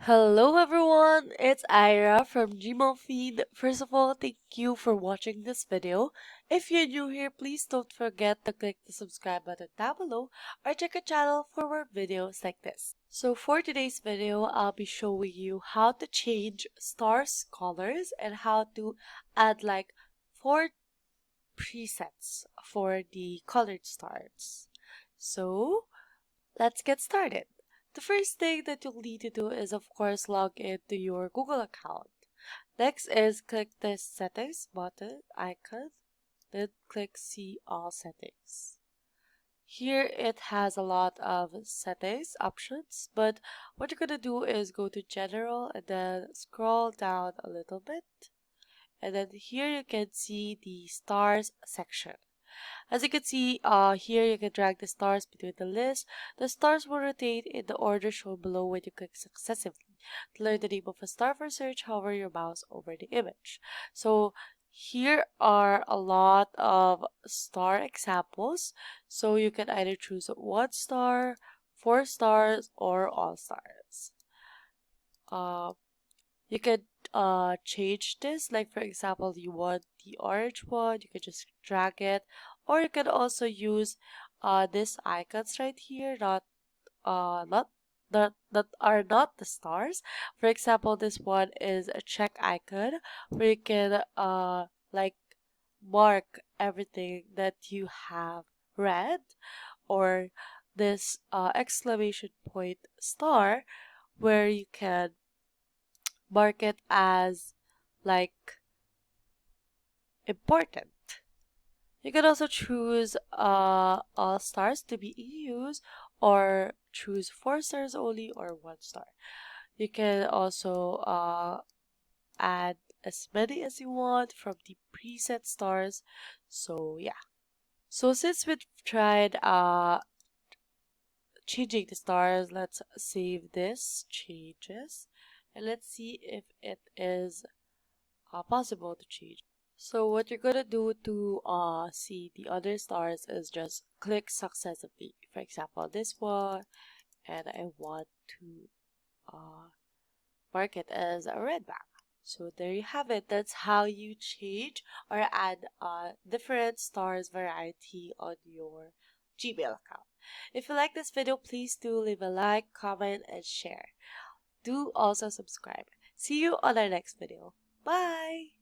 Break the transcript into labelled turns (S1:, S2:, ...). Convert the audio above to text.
S1: Hello everyone, it's Ira from gmailfiend. First of all, thank you for watching this video. If you're new here, please don't forget to click the subscribe button down below or check our channel for more videos like this. So for today's video, I'll be showing you how to change stars colors and how to add like 4 presets for the colored stars. So let's get started. The first thing that you'll need to do is of course log into your Google account. Next is click the settings button icon, then click see all settings. Here it has a lot of settings options, but what you're gonna do is go to general and then scroll down a little bit. And then here you can see the stars section. As you can see, here you can drag the stars between the list. The stars will rotate in the order shown below when you click successively. To learn the name of a star for search, hover your mouse over the image. So here are a lot of star examples. So you can either choose 1 star, 4 stars, or all stars. Uh, you can change this, like for example, you want the orange one, you can just drag it, or you can also use these icons right here, not that are not the stars. For example, this one is a check icon where you can like mark everything that you have read, or this exclamation point star where you can mark it as like important. You can also choose all stars to be in use, or choose 4 stars only or 1 star. You can also add as many as you want from the preset stars. So yeah. So since we've tried changing the stars, let's save this changes and let's see if it is possible to change. So what you're gonna do to see the other stars is just click successively. For example, this one, and I want to uh, mark it as a red back. So there you have it. That's how you change or add different stars variety on your Gmail account. If you like this video, please do leave a like, comment, and share. Do also subscribe. See you on our next video. Bye!